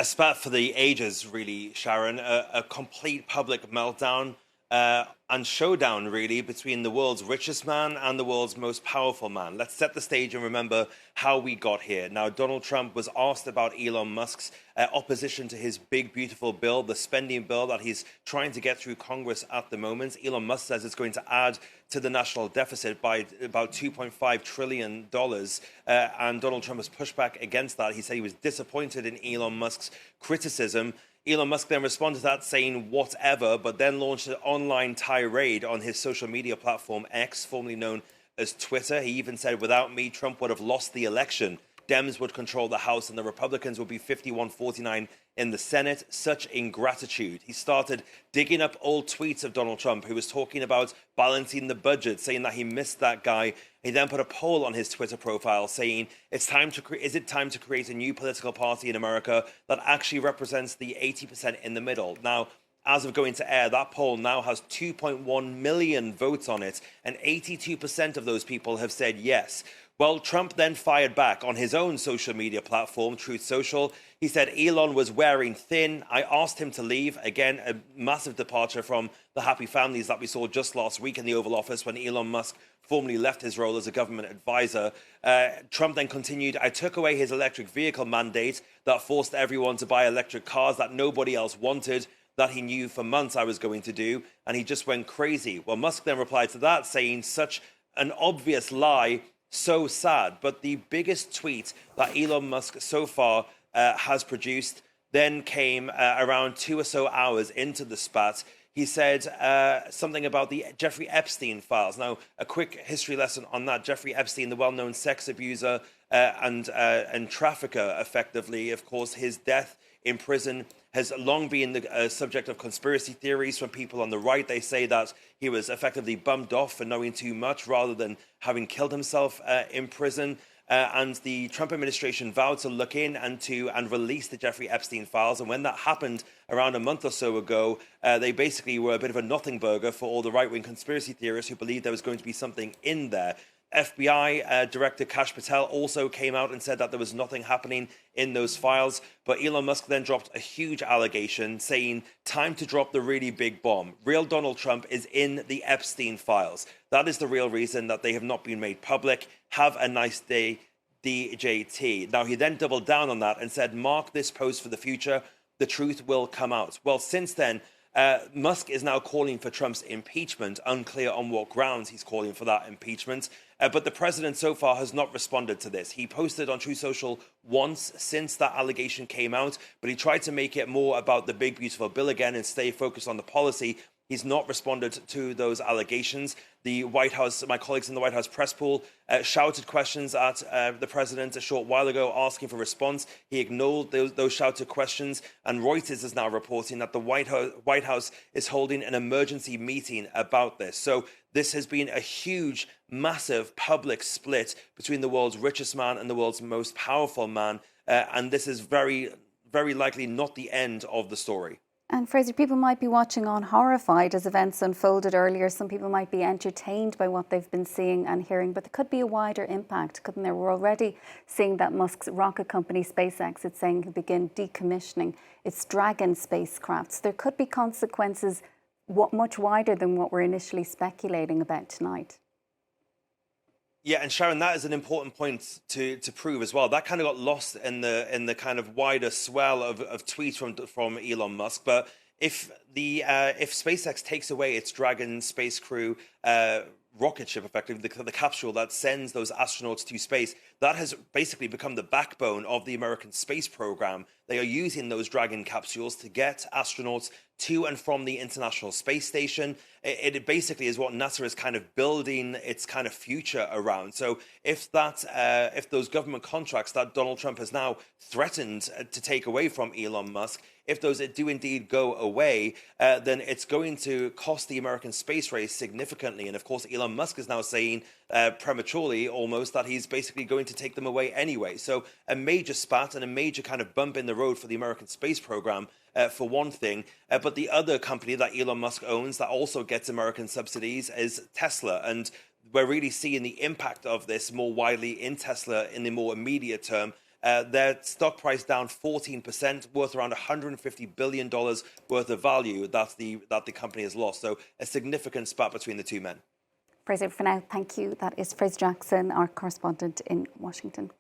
A spat for the ages, really, Sharon. A complete public meltdown and showdown, really, between the world's richest man and the world's most powerful man. Let's set the stage and remember how we got here. Now, Donald Trump was asked about Elon Musk's opposition to his big, beautiful bill, the spending bill that he's trying to get through Congress at the moment. Elon Musk says it's going to add to the national deficit by about $2.5 trillion. And Donald Trump has pushed back against that. He said he was disappointed in Elon Musk's criticism. Elon Musk then responded to that saying whatever, but then launched an online tirade on his social media platform X, formerly known as Twitter. He even said, without me, Trump would have lost the election. Dems would control the House and the Republicans would be 51-49 in the Senate. Such ingratitude. He started digging up old tweets of Donald Trump, who was talking about balancing the budget, saying that he missed that guy. He then put a poll on his Twitter profile saying, is it time to create a new political party in America that actually represents the 80% in the middle? Now, as of going to air, that poll now has 2.1 million votes on it, and 82% of those people have said yes. Well, Trump then fired back on his own social media platform, Truth Social. He said Elon was wearing thin. I asked him to leave. Again, a massive departure from the happy families that we saw just last week in the Oval Office when Elon Musk formally left his role as a government advisor. Trump then continued, I took away his electric vehicle mandate that forced everyone to buy electric cars that nobody else wanted, that he knew for months I was going to do, and he just went crazy. Well, Musk then replied to that saying, such an obvious lie, so sad. But the biggest tweet that Elon Musk so far has produced then came around 2 or so hours into the spat. He said something about the Jeffrey Epstein files. Now, a quick history lesson on that. Jeffrey Epstein, the well-known sex abuser and trafficker, effectively, of course, his death in prison has long been the subject of conspiracy theories from people on the right. They say that he was effectively bummed off for knowing too much rather than having killed himself in prison. And the Trump administration vowed to look in and release the Jeffrey Epstein files. And when that happened around a month or so ago, they basically were a bit of a nothing burger for all the right-wing conspiracy theorists who believed there was going to be something in there. FBI Director Kash Patel also came out and said that there was nothing happening in those files. But Elon Musk then dropped a huge allegation saying, time to drop the really big bomb. Real Donald Trump is in the Epstein files. That is the real reason that they have not been made public. Have a nice day, DJT. Now, he then doubled down on that and said, mark this post for the future. The truth will come out. Well, since then, Musk is now calling for Trump's impeachment, unclear on what grounds he's calling for that impeachment. But the president so far has not responded to this. He posted on Truth Social once since that allegation came out, but he tried to make it more about the big, beautiful bill again and stay focused on the policy. He's not responded to those allegations. The White House, my colleagues in the White House press pool, shouted questions at the president a short while ago, asking for response. He ignored those shouted questions, and Reuters is now reporting that the White House is holding an emergency meeting about this. So this has been a huge, massive public split between the world's richest man and the world's most powerful man, and this is very, very likely not the end of the story. And Fraser, people might be watching on horrified as events unfolded earlier. Some people might be entertained by what they've been seeing and hearing, but there could be a wider impact, couldn't there? We're already seeing that Musk's rocket company, SpaceX, it's saying he'll begin decommissioning its Dragon spacecrafts. There could be consequences much wider than what we're initially speculating about tonight. Yeah, and Sharon, that is an important point to prove as well. That kind of got lost in the kind of wider swell of tweets from Elon Musk. But if SpaceX takes away its Dragon space crew rocket ship, effectively the capsule that sends those astronauts to space, that has basically become the backbone of the American space program. They are using those Dragon capsules to get astronauts to and from the International Space Station. It basically is what NASA is kind of building its kind of future around. So if those government contracts that Donald Trump has now threatened to take away from Elon Musk, if those do indeed go away, then it's going to cost the American space race significantly. And of course, Elon Musk is now saying prematurely almost that he's basically going to take them away anyway. So a major spat and a major kind of bump in the road for the American space program, for one thing. But the other company that Elon Musk owns that also gets American subsidies is Tesla. And we're really seeing the impact of this more widely in Tesla in the more immediate term. Their stock price down 14%, worth around $150 billion worth of value that the company has lost. So a significant spat between the two men. Fraser, for now, thank you. That is Fraser Jackson, our correspondent in Washington.